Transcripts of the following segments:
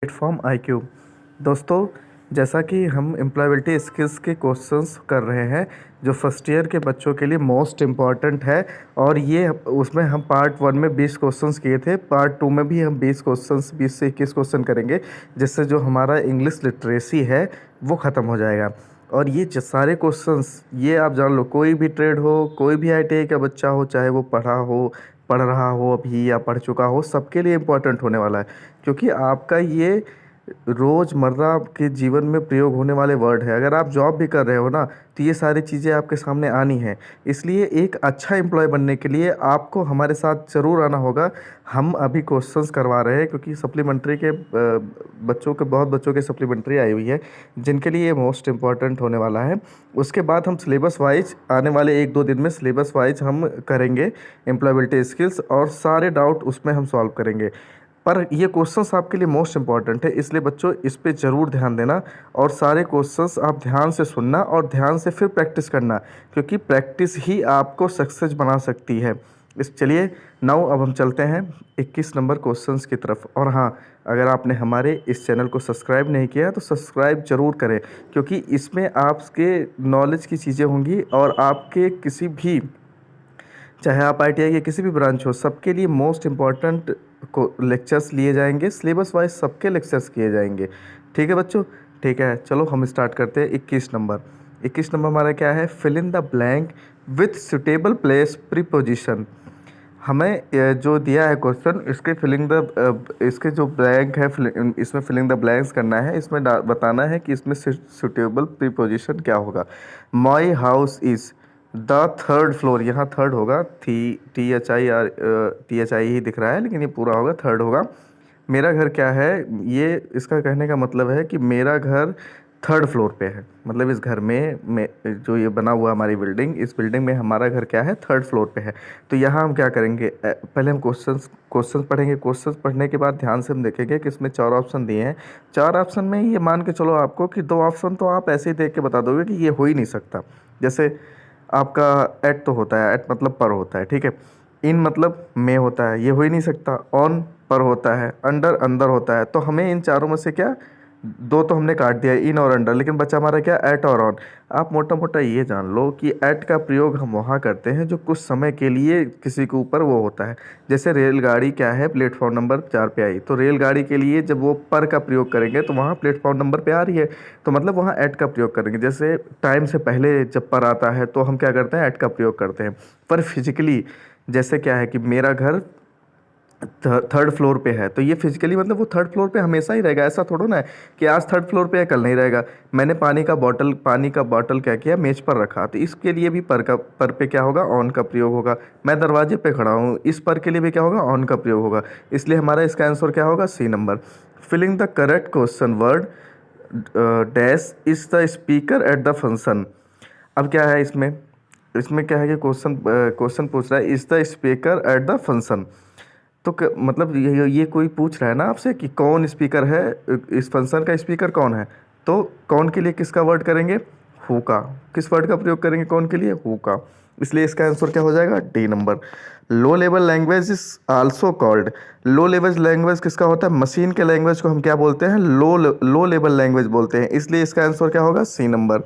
Platform IQ. दोस्तों, जैसा कि हम एम्प्लॉयबिलिटी स्किल्स के क्वेश्चंस कर रहे हैं जो फर्स्ट ईयर के बच्चों के लिए मोस्ट इम्पॉर्टेंट है, और ये उसमें हम पार्ट 1 में 20 क्वेश्चंस किए थे। पार्ट 2 में भी हम 20 से 21 क्वेश्चन करेंगे, जिससे जो हमारा इंग्लिश लिटरेसी है वो ख़त्म हो जाएगा। और ये सारे क्वेश्चंस ये आप जान लो, कोई भी ट्रेड हो, कोई भी आईटीआई का बच्चा हो, चाहे वो पढ़ रहा हो अभी या पढ़ चुका हो, सबके लिए इम्पोर्टेंट होने वाला है। क्योंकि आपका ये रोज़मर्रा के जीवन में प्रयोग होने वाले वर्ड है। अगर आप जॉब भी कर रहे हो ना, तो ये सारी चीज़ें आपके सामने आनी हैं। इसलिए एक अच्छा एम्प्लॉय बनने के लिए आपको हमारे साथ ज़रूर आना होगा। हम अभी क्वेश्चंस करवा रहे हैं, क्योंकि सप्लीमेंट्री के बहुत बच्चों के सप्लीमेंट्री आई हुई है, जिनके लिए ये मोस्ट इम्पॉर्टेंट होने वाला है। उसके बाद हम सिलेबस वाइज आने वाले 1-2 दिन में सिलेबस वाइज हम करेंगे एम्प्लॉयबिलिटी स्किल्स, और सारे डाउट उसमें हम सॉल्व करेंगे। पर ये क्वेश्चंस आपके लिए मोस्ट इम्पॉर्टेंट है, इसलिए बच्चों इस पे ज़रूर ध्यान देना, और सारे क्वेश्चंस आप ध्यान से सुनना और ध्यान से फिर प्रैक्टिस करना, क्योंकि प्रैक्टिस ही आपको सक्सेस बना सकती है। चलिए नाउ अब हम चलते हैं 21 नंबर क्वेश्चंस की तरफ। और हाँ, अगर आपने हमारे इस चैनल को सब्सक्राइब नहीं किया तो सब्सक्राइब ज़रूर करें, क्योंकि इसमें आपके नॉलेज की चीज़ें होंगी, और आपके किसी भी, चाहे आप आईटीआई के किसी भी ब्रांच हो, सबके लिए मोस्ट इम्पॉर्टेंट को लेक्चर्स लिए जाएंगे, सिलेबस वाइज सबके लेक्चर्स किए जाएंगे। ठीक है बच्चों, ठीक है, चलो हम स्टार्ट करते हैं। 21 नंबर हमारा क्या है? Fill in the blank with suitable place preposition. हमें जो दिया है क्वेश्चन, इसके जो ब्लैंक है, इसमें फिलिंग द ब्लैंक्स करना है। इसमें बताना है कि इसमें सुटेबल प्रीपोजिशन क्या होगा। My house is the third floor, यहाँ थर्ड होगा, THI ही दिख रहा है, लेकिन ये पूरा होगा, थर्ड होगा। मेरा घर क्या है? ये इसका कहने का मतलब है कि मेरा घर थर्ड फ्लोर पे है। मतलब इस घर में जो ये बना हुआ हमारी बिल्डिंग, इस बिल्डिंग में हमारा घर क्या है? थर्ड फ्लोर पे है। तो यहाँ हम क्या करेंगे? पहले हम क्वेश्चंस पढ़ेंगे। क्वेश्चंस पढ़ने के बाद ध्यान से हम देखेंगे कि इसमें 4 ऑप्शन दिए हैं। 4 ऑप्शन में ये मान के चलो आपको कि 2 ऑप्शन तो आप ऐसे ही देख के बता दोगे कि ये हो ही नहीं सकता। जैसे आपका एट तो होता है, एट मतलब पर होता है, ठीक है। इन मतलब में होता है, ये हो ही नहीं सकता। ऑन पर होता है, अंडर अंदर होता है। तो हमें इन चारों में से क्या, 2 तो हमने काट दिया, इन और अंडर, लेकिन बचा हमारा क्या? एट और ऑन। आप मोटा मोटा ये जान लो कि एट का प्रयोग हम वहाँ करते हैं जो कुछ समय के लिए किसी के ऊपर वो होता है। जैसे रेलगाड़ी क्या है? प्लेटफॉर्म नंबर 4 पे आई, तो रेलगाड़ी के लिए जब वो पर का प्रयोग करेंगे तो वहाँ प्लेटफॉर्म नंबर पे आ रही है, तो मतलब वहाँ एट का प्रयोग करेंगे। जैसे टाइम से पहले जब पर आता है तो हम क्या करते हैं? एट का प्रयोग करते हैं। पर फिजिकली जैसे क्या है कि मेरा घर थर्ड फ्लोर पे है, तो ये फिजिकली मतलब वो थर्ड फ्लोर पे हमेशा ही रहेगा। ऐसा थोड़ा ना है कि आज थर्ड फ्लोर पे है कल नहीं रहेगा। मैंने पानी का बॉटल क्या किया? मेज पर रखा, तो इसके लिए भी पर पे क्या होगा? ऑन का प्रयोग होगा। मैं दरवाजे पे खड़ा हूँ, इस पर के लिए भी क्या होगा? ऑन का प्रयोग होगा। इसलिए हमारा इसका आंसर क्या होगा? C number. Filling the correct question word dash is the speaker at the function. अब क्या है इसमें? इसमें क्या है कि क्वेश्चन पूछ रहा है, is the speaker at the function. तो मतलब ये कोई पूछ रहा है ना आपसे कि कौन स्पीकर है, इस फंक्शन का स्पीकर कौन है। तो कौन के लिए किसका वर्ड करेंगे? हु का। किस वर्ड का प्रयोग करेंगे कौन के लिए? हु का। इसलिए इसका आंसर क्या हो जाएगा? D number. Low level language is also called. Low level language किसका होता है? मशीन के लैंग्वेज को हम क्या बोलते हैं? लो लेवल लैंग्वेज बोलते हैं। इसलिए इसका आंसर क्या होगा? C number.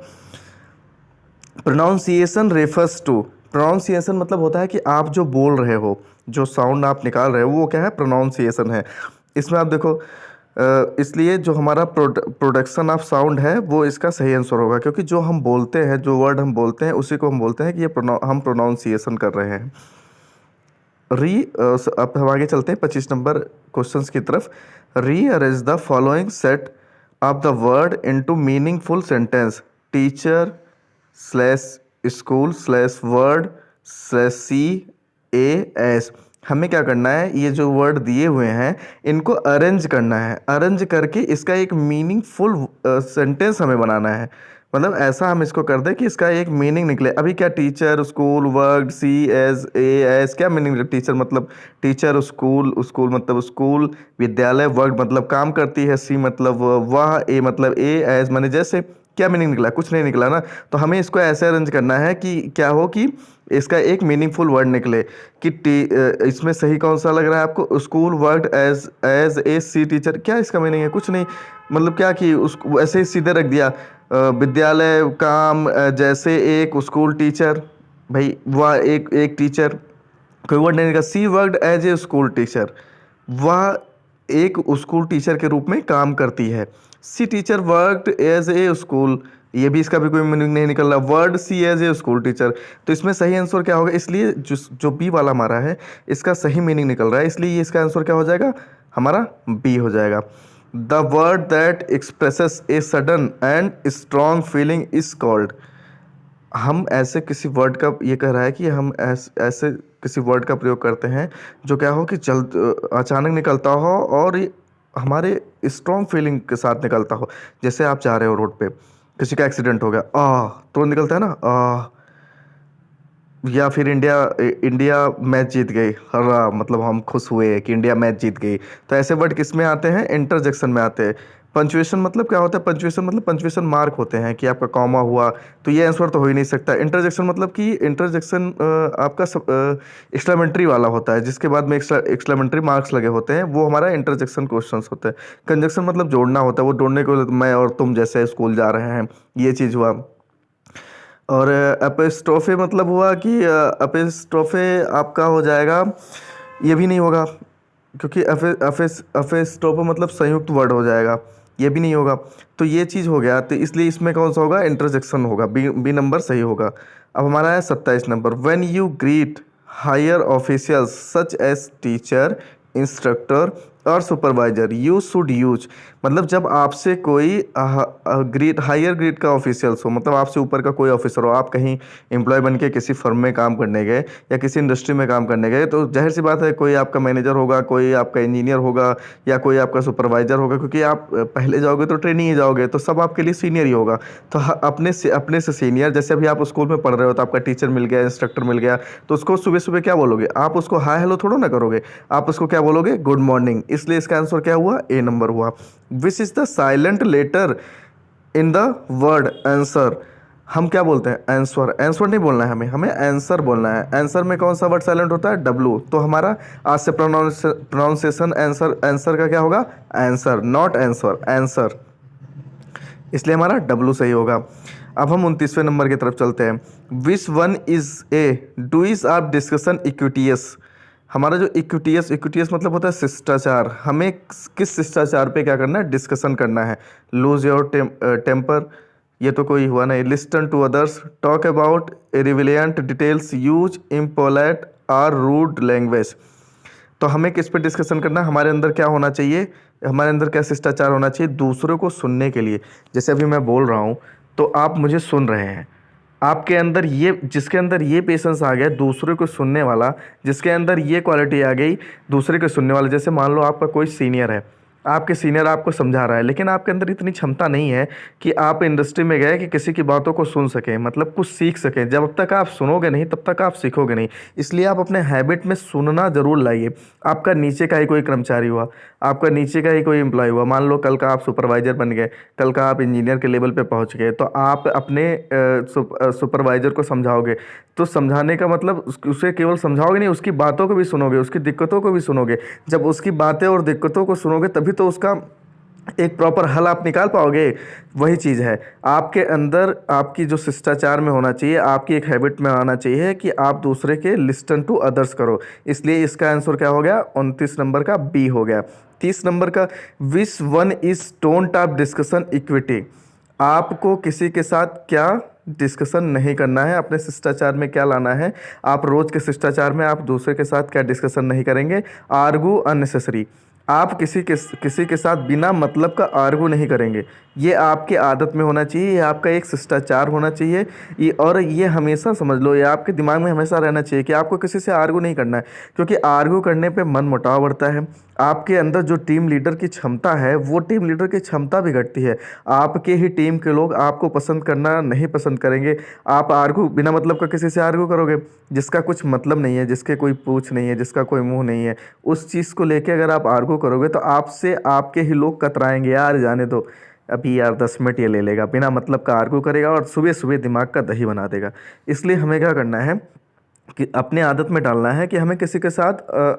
Pronunciation refers to. Pronunciation मतलब होता है कि आप जो बोल रहे हो, जो साउंड आप निकाल रहे हो, वो क्या है? प्रोनाउंसिएशन है। इसमें आप देखो, इसलिए जो हमारा प्रोडक्शन ऑफ साउंड है वो इसका सही आंसर होगा, क्योंकि जो हम बोलते हैं, जो वर्ड हम बोलते हैं, उसी को हम बोलते हैं कि ये हम प्रोनाउंसिएशन कर रहे हैं। अब हम आगे चलते हैं 25 नंबर क्वेश्चंस की तरफ। Rearrange the following set of the word into meaningful sentence. Teacher slash school slash word slash CAS। हमें क्या करना है? ये जो वर्ड दिए हुए हैं इनको अरेंज करना है। अरेंज करके इसका एक मीनिंगफुल सेंटेंस हमें बनाना है। मतलब ऐसा हम इसको कर दें कि इसका एक मीनिंग निकले। अभी क्या? टीचर स्कूल वर्ड CAS, क्या मीनिंग? टीचर मतलब टीचर, स्कूल स्कूल मतलब स्कूल, विद्यालय, वर्ड मतलब काम करती है, सी मतलब वह, ए मतलब ए, एस माने जैसे। क्या मीनिंग निकला? कुछ नहीं निकला ना। तो हमें इसको ऐसे अरेंज करना है कि क्या हो कि इसका एक मीनिंगफुल वर्ड निकले कि इसमें सही कौन सा लग रहा है आपको? School worked as as a C teacher, क्या इसका मीनिंग है? कुछ नहीं, मतलब क्या कि उसको ऐसे ही सीधे रख दिया, विद्यालय काम जैसे एक स्कूल टीचर। भाई वह एक एक टीचर, कोई वर्ड नहीं निकला। She worked as a school teacher, वह एक स्कूल टीचर के रूप में काम करती है। She teacher worked as a school, ये भी इसका भी कोई मीनिंग नहीं निकल रहा। Word she as a school teacher, तो इसमें सही आंसर क्या होगा? इसलिए जो बी वाला हमारा है इसका सही मीनिंग निकल रहा है, इसलिए इसका आंसर क्या हो जाएगा? हमारा बी हो जाएगा। The word that expresses a sudden and strong feeling is called. हम ऐसे किसी वर्ड का, ये कह रहा है कि हम ऐसे किसी वर्ड का प्रयोग करते हैं जो क्या हो कि जल्द अचानक निकलता हो और ये हमारे स्ट्रॉन्ग फीलिंग के साथ निकलता हो। जैसे आप जा रहे हो रोड पे, किसी का एक्सीडेंट हो गया, तो निकलता है ना, या फिर इंडिया इंडिया मैच जीत गई, हर्रा, मतलब हम खुश हुए कि इंडिया मैच जीत गई। तो ऐसे वर्ड किस में आते हैं? इंटरजेक्शन में आते हैं। पंचुएशन मतलब क्या होता है? पंचुएशन मतलब पंचुएशन मार्क होते हैं कि आपका कॉमा हुआ, तो ये आंसर तो हो ही नहीं सकता। इंटरजेक्शन मतलब कि इंटरजेक्शन आपका एक्सक्लेमेटरी वाला होता है, जिसके बाद में एक्सक्लेमेटरी मार्क्स लगे होते हैं, वो हमारा इंटरजेक्शन क्वेश्चंस होते हैं। कंजक्शन मतलब जोड़ना होता है, वो जोड़ने को मैं और तुम जैसे स्कूल जा रहे हैं, ये चीज़ हुआ। और एपिस्ट्रोफे मतलब हुआ कि एपिस्ट्रोफे आपका हो जाएगा, ये भी नहीं होगा क्योंकि एपिस्ट्रोफे मतलब संयुक्त वर्ड हो जाएगा, ये भी नहीं होगा। तो ये चीज़ हो गया, तो इसलिए इसमें कौन सा होगा? इंटरजेक्शन होगा, बी बी नंबर सही होगा। अब हमारा है 27 number. When you greet higher officials such as teacher, instructor और सुपरवाइजर यू शुड यूज, मतलब जब आपसे कोई ग्रेड हायर ग्रेड का ऑफिशियल्स हो, मतलब आपसे ऊपर का कोई ऑफिसर हो, आप कहीं एम्प्लॉय बन के किसी फर्म में काम करने गए या किसी इंडस्ट्री में काम करने गए, तो जाहिर सी बात है कोई आपका मैनेजर होगा, कोई आपका इंजीनियर होगा या कोई आपका सुपरवाइजर होगा, क्योंकि आप पहले जाओगे तो ट्रेनिंग ही जाओगे, तो सब आपके लिए सीनियर ही होगा। तो अपने से सीनियर, जैसे अभी आप स्कूल में पढ़ रहे हो तो आपका टीचर मिल गया, इंस्ट्रक्टर मिल गया, तो उसको सुबह सुबह क्या बोलोगे? आप उसको हाय हेलो थोड़ा ना करोगे, आप उसको क्या बोलोगे? Good morning. इसलिए इसका आंसर क्या हुआ? ए नंबर हुआ। Which is the silent letter in the word answer. हम क्या बोलते हैं? आंसर। आंसर नहीं बोलना है हमें, हमें आंसर बोलना है। आंसर में कौन सा वर्ड साइलेंट होता है? डब्लू। तो हमारा आज से प्रोनाउंसिएशन आंसर, आंसर का क्या होगा? Answer, not answer, answer. इसलिए हमारा डब्लू सही होगा। अब हम 29वें नंबर की तरफ चलते हैं। Which one is a do is आप डिस्कशन इक्विटियस। हमारा जो इक्विटियस, इक्विटियस मतलब होता है शिष्टाचार। हमें किस शिष्टाचार पे क्या करना है? डिस्कशन करना है। लूज योर टेम्पर, ये तो कोई हुआ नहीं। Listen to others, talk about irrelevant details, use impolite or rude language. तो हमें किस पे डिस्कशन करना है? हमारे अंदर क्या होना चाहिए? हमारे अंदर क्या शिष्टाचार होना चाहिए? दूसरों को सुनने के लिए। जैसे अभी मैं बोल रहा हूँ तो आप मुझे सुन रहे हैं, आपके अंदर ये, जिसके अंदर ये पेशेंस आ गया दूसरे को सुनने वाला, जिसके अंदर ये क्वालिटी आ गई दूसरे को सुनने वाला। जैसे मान लो आपका कोई सीनियर है, आपके सीनियर आपको समझा रहा है, लेकिन आपके अंदर इतनी क्षमता नहीं है कि आप इंडस्ट्री में गए कि किसी की बातों को सुन सकें, मतलब कुछ सीख सकें। जब तक आप सुनोगे नहीं तब तक आप सीखोगे नहीं। इसलिए आप अपने हैबिट में सुनना ज़रूर लाइए। आपका नीचे का ही कोई कर्मचारी हुआ, आपका नीचे का ही कोई एम्प्लॉय हुआ, मान लो कल का आप सुपरवाइजर बन गए, कल का आप इंजीनियर के लेवल पे पहुंच गए, तो आप अपने सुपरवाइजर को समझाओगे। तो समझाने का मतलब उसे केवल समझाओगे नहीं, उसकी बातों को भी सुनोगे, उसकी दिक्कतों को भी सुनोगे। जब उसकी बातें और दिक्कतों को सुनोगे तभी तो उसका एक प्रॉपर हल आप निकाल पाओगे। वही चीज़ है आपके अंदर, आपकी जो शिष्टाचार में होना चाहिए, आपकी एक हैबिट में आना चाहिए कि आप दूसरे के लिस्टन टू अदर्स करो। इसलिए इसका आंसर क्या हो गया? 29 नंबर का बी हो गया। 30 नंबर का, which one is don't of discussion equity. आपको किसी के साथ क्या डिस्कशन नहीं करना है, अपने शिष्टाचार में क्या लाना है? आप रोज के शिष्टाचार में आप दूसरे के साथ क्या डिस्कशन नहीं करेंगे? आर्गू अननेसेसरी, आप किसी के साथ बिना मतलब का आर्गू नहीं करेंगे। ये आपके आदत में होना चाहिए, ये आपका एक शिष्टाचार होना चाहिए। ये हमेशा समझ लो, ये आपके दिमाग में हमेशा रहना चाहिए कि आपको किसी से आर्गू नहीं करना है, क्योंकि आर्गू करने पे मन मुटाव बढ़ता है। आपके अंदर जो टीम लीडर की क्षमता है वो टीम लीडर की क्षमता भी घटती है। आपके ही टीम के लोग आपको पसंद करना नहीं पसंद करेंगे। आप आर्गू बिना मतलब का किसी से आर्गू करोगे, जिसका कुछ मतलब नहीं है, जिसके कोई पूछ नहीं है, जिसका कोई मुंह नहीं है, उस चीज़ को लेके अगर आप आर्गू करोगे तो आपसे आपके ही लोग कतराएंगे, यार जाने दो, अभी यार 10 मिनट ये ले लेगा, बिना मतलब का आर्ग्यू करेगा और सुबह सुबह दिमाग का दही बना देगा। इसलिए हमें क्या करना है कि अपने आदत में डालना है कि हमें किसी के साथ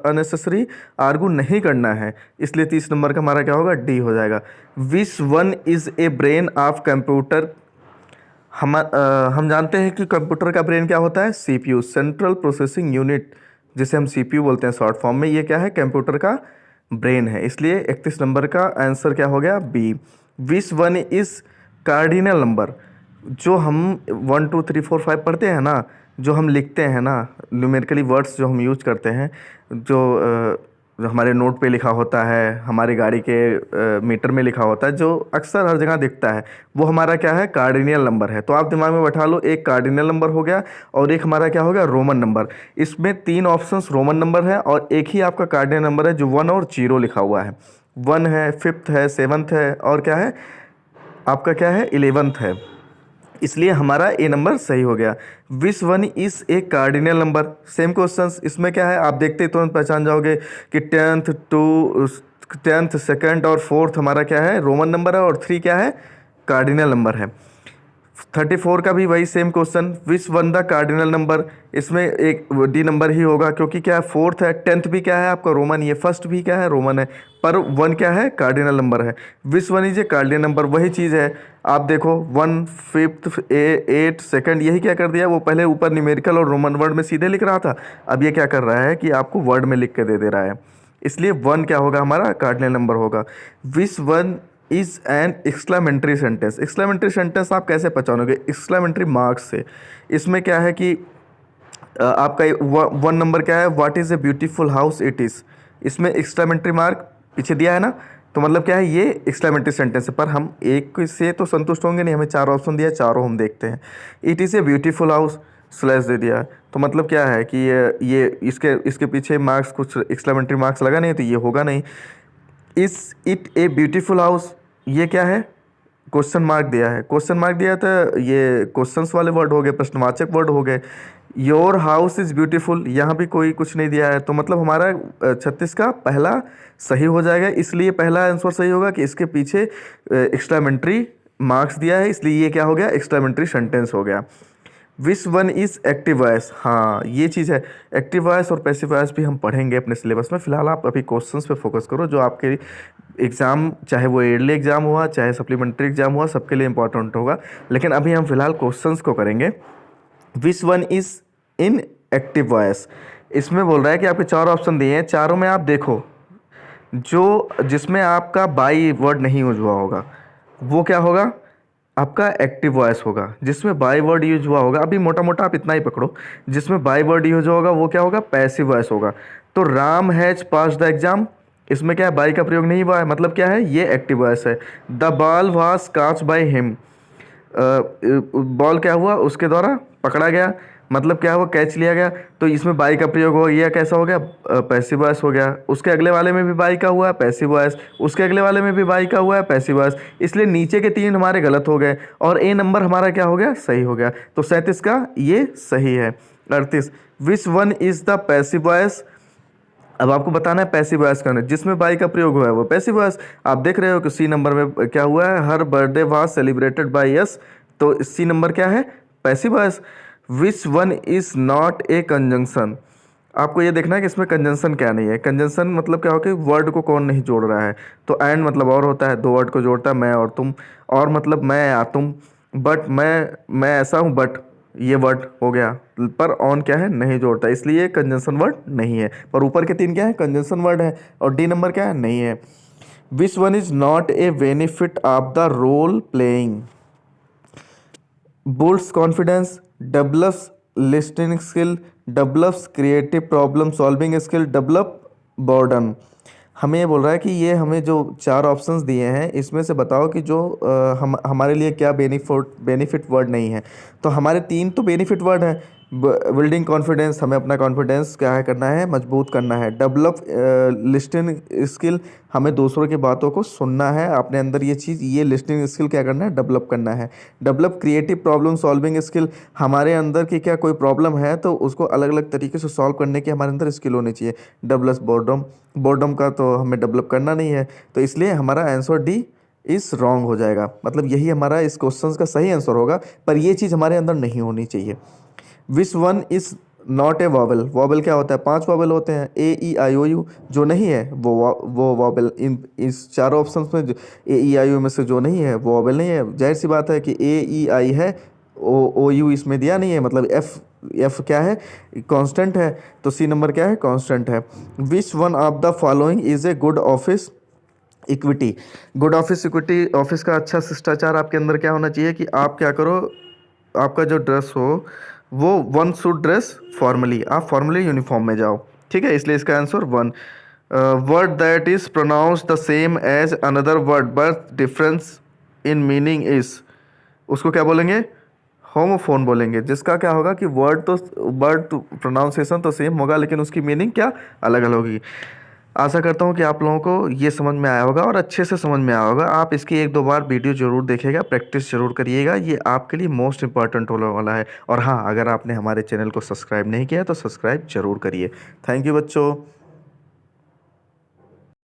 अननेसेसरी आर्गू नहीं करना है। इसलिए 30 नंबर का हमारा क्या होगा, डी हो जाएगा। विच one is a brain of computer. हम जानते हैं कि कंप्यूटर का ब्रेन क्या होता है, सीपीयू, सेंट्रल प्रोसेसिंग यूनिट, जिसे हम सीपीयू बोलते हैं शॉर्ट फॉर्म में। ये क्या है, कंप्यूटर का ब्रेन है। इसलिए 31 नंबर का आंसर क्या हो गया, B. Which one is cardinal number. जो हम 1 2 3 4 5 पढ़ते हैं ना, जो हम लिखते हैं ना, न्यूमेरिकली वर्ड्स जो हम यूज करते हैं, जो हमारे नोट पे लिखा होता है, हमारी गाड़ी के मीटर में लिखा होता है, जो अक्सर हर जगह दिखता है, वो हमारा क्या है, कार्डिनल नंबर है। तो आप दिमाग में बैठा लो, एक कार्डिनल नंबर हो गया और एक हमारा क्या हो गया, रोमन नंबर। इसमें 3 ऑप्शंस रोमन नंबर है और एक ही आपका कार्डिनल नंबर है जो 1 और 0 लिखा हुआ है। 1 है, 5th है, 7th है और क्या है आपका, क्या है, 11th है। इसलिए हमारा ए नंबर सही हो गया। Which one is a cardinal number. Same question, इसमें क्या है, आप देखते ही तुरंत पहचान जाओगे कि 10th 2nd और 4th हमारा क्या है, रोमन नंबर है और 3 क्या है, कार्डिनल नंबर है। 34 का भी वही same question, which one the cardinal number. इसमें एक डी नंबर ही होगा, क्योंकि क्या है, 4th है, 10th भी क्या है आपका रोमन, ये फर्स्ट भी क्या है, रोमन है, पर 1 क्या है, कार्डिनल नंबर है। Which one is a cardinal number, वही चीज़ है। आप देखो 1 5th 8 2nd, यही क्या कर दिया, वो पहले ऊपर न्यूमेरिकल और रोमन वर्ड में सीधे लिख रहा था, अब ये क्या कर रहा है कि आपको वर्ड में लिख के दे रहा है। इसलिए 1 क्या होगा, हमारा कार्डिनल नंबर होगा। Which one is an exclamatory sentence. Exclamatory sentence आप कैसे पहचानोगे, एक्सक्लामेंट्री मार्क्स से। इसमें क्या है कि आपका 1 नंबर क्या है, what is a beautiful house it is. इसमें एक्सक्लामेंट्री मार्क पीछे दिया है ना, तो मतलब क्या है, ये एक्सक्लामेंट्री सेंटेंस है। पर हम एक से तो संतुष्ट होंगे नहीं, हमें 4 ऑप्शन दिया है, चारों हम देखते हैं। It is a beautiful house slash दे दिया है, तो मतलब क्या है कि ये इसके पीछे मार्क्स कुछ एक्सक्लामेंट्री मार्क्स लगा नहीं, तो ये होगा नहीं। Is it A beautiful house, ये क्या है, क्वेश्चन मार्क दिया है। क्वेश्चन मार्क दिया तो ये क्वेश्चंस वाले वर्ड हो गए, प्रश्नवाचक वर्ड हो गए। योर हाउस इज़ ब्यूटीफुल, यहाँ भी कोई कुछ नहीं दिया है, तो मतलब हमारा 36 का पहला सही हो जाएगा। इसलिए पहला आंसर सही होगा कि इसके पीछे एक्सक्लामेंट्री मार्क्स दिया है, इसलिए ये क्या हो गया, एक्सक्लामेंट्री सेंटेंस हो गया। विच वन इज़ एक्टिव वॉइस, हाँ ये चीज़ है। एक्टिव वॉइस और पैसिव वॉइस भी हम पढ़ेंगे अपने सिलेबस में। फिलहाल आप अभी क्वेश्चंस पे फोकस करो, जो आपके एग्ज़ाम, चाहे वो ईयरली एग्ज़ाम हुआ चाहे सप्लीमेंट्री एग्ज़ाम हुआ, सबके लिए इंपॉर्टेंट होगा। लेकिन अभी हम फिलहाल क्वेश्चंस को करेंगे। विच one is in active voice, इसमें बोल रहा है कि आपके 4 ऑप्शन दिए हैं, चारों में आप देखो जो जिसमें आपका बाई वर्ड नहीं यूज हुआ होगा वो क्या होगा, आपका एक्टिव वॉइस होगा। जिसमें बाई वर्ड यूज हुआ होगा, अभी मोटा मोटा आप इतना ही पकड़ो, जिसमें बाई वर्ड यूज होगा वो क्या होगा, पैसिव वॉइस होगा। तो Ram has pass the exam, इसमें क्या है, बाई का प्रयोग नहीं हुआ है, मतलब क्या है, ये एक्टिव वॉइस है। द बॉल वाज काच बाय हिम, बॉल क्या हुआ, उसके द्वारा पकड़ा गया, मतलब क्या हुआ, कैच लिया गया। तो इसमें बाई का प्रयोग हो, यह कैसा हो गया, पैसिव वॉइस हो गया। उसके अगले वाले में भी बाई का हुआ है, पैसिव वॉइस। उसके अगले वाले में भी बाई का हुआ है, पैसिव वॉइस। इसलिए नीचे के 3 हमारे गलत हो गए और ए नंबर हमारा क्या हो गया, सही हो गया। तो 37 का ये सही है। 38, विच one is the passive voice. अब आपको बताना है पैसिव वॉइस का, जिसमें बाई का प्रयोग हुआ है वो पैसिव वॉइस। आप देख रहे हो कि सी नंबर में क्या हुआ है, her birthday was celebrated by us, तो सी नंबर क्या है, passive voice. Which one is not a conjunction, आपको ये देखना है कि इसमें कंजंक्शन क्या नहीं है। कंजंक्शन मतलब क्या हो कि वर्ड को कौन नहीं जोड़ रहा है। तो एंड मतलब और होता है, 2 वर्ड को जोड़ता है, मैं और तुम, और मतलब मैं या तुम। बट मैं ऐसा हूँ, बट ये वर्ड हो गया, पर ऑन क्या है, नहीं जोड़ता, इसलिए कंजंक्शन वर्ड नहीं है। पर ऊपर के 3 क्या है, कंजंक्शन वर्ड है। और डी नंबर क्या है, नहीं है। Which one is not a benefit of the role playing, builds confidence, develops listening skill, develops creative problem solving skill, develop boredom. हमें ये बोल रहा है कि ये हमें जो 4 ऑप्शंस दिए हैं, इसमें से बताओ कि जो हमारे लिए क्या बेनिफिट वर्ड नहीं है। तो हमारे 3 तो बेनिफिट वर्ड हैं। बिल्डिंग कॉन्फिडेंस, हमें अपना कॉन्फिडेंस क्या है करना है, मजबूत करना है। डेवलप लिस्टिंग स्किल, हमें दूसरों की बातों को सुनना है, अपने अंदर ये चीज़, ये लिस्टिंग स्किल क्या करना है, डेवलप करना है। Develop creative problem solving skill, हमारे अंदर की क्या कोई प्रॉब्लम है तो उसको अलग अलग तरीके से सॉल्व करने की हमारे अंदर स्किल होनी चाहिए। डेवलप बोर्डम, बोर्डम का तो हमें डेवलप करना नहीं है, तो इसलिए हमारा आंसर डी इज रॉन्ग हो जाएगा। मतलब यही हमारा इस क्वेश्चन का सही आंसर होगा, पर ये चीज़ हमारे अंदर नहीं होनी चाहिए। Which one is not a vowel. Vowel क्या होता है? 5 वॉवल होते हैं, ए ई आई ओ यू। जो नहीं है वो वॉवल, इन इस चारों ऑप्शंस में ए ई आई ओ में से जो नहीं है वो वॉवल नहीं है। जाहिर सी बात है कि ए ई आई है, ओ यू इसमें दिया नहीं है, मतलब एफ क्या है? कांस्टेंट है। तो सी नंबर क्या है? कांस्टेंट है। Which one of the following is a good office equity. Good office equity, office का अच्छा शिष्टाचार आपके अंदर क्या होना चाहिए कि आप क्या करो, आपका जो ड्रेस हो वो वन शुड ड्रेस फॉर्मली, आप फॉर्मली यूनिफॉर्म में जाओ। ठीक है, इसलिए इसका answer one. Word that is pronounce the same as another word but difference in meaning is, उसको क्या बोलेंगे? होमोफोन बोलेंगे। जिसका क्या होगा कि वर्ड तो प्रोनाउंसिएशन तो सेम होगा, लेकिन उसकी मीनिंग क्या अलग अलग होगी। आशा करता हूँ कि आप लोगों को ये समझ में आया होगा और अच्छे से समझ में आया होगा। आप इसकी 1-2 बार वीडियो ज़रूर देखिएगा, प्रैक्टिस ज़रूर करिएगा, ये आपके लिए मोस्ट इंपॉर्टेंट होने वाला है। और हाँ, अगर आपने हमारे चैनल को सब्सक्राइब नहीं किया तो सब्सक्राइब ज़रूर करिए। थैंक यू बच्चों।